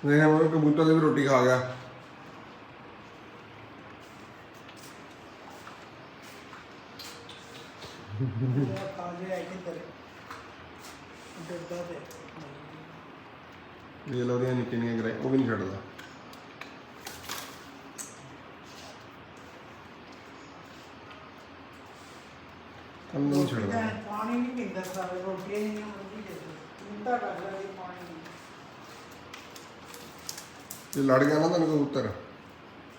नहीं हम कबूतर की भी रोटी खा गया। ये लो दियां निक्की निक्की ग्राई वो भी नहीं छड़दा। हम नहीं छड़दा। पानी नहीं पींदा सारे रोटियां ही नहीं पींदा कर पानी। ये लड़ गया ना तेन कबूतर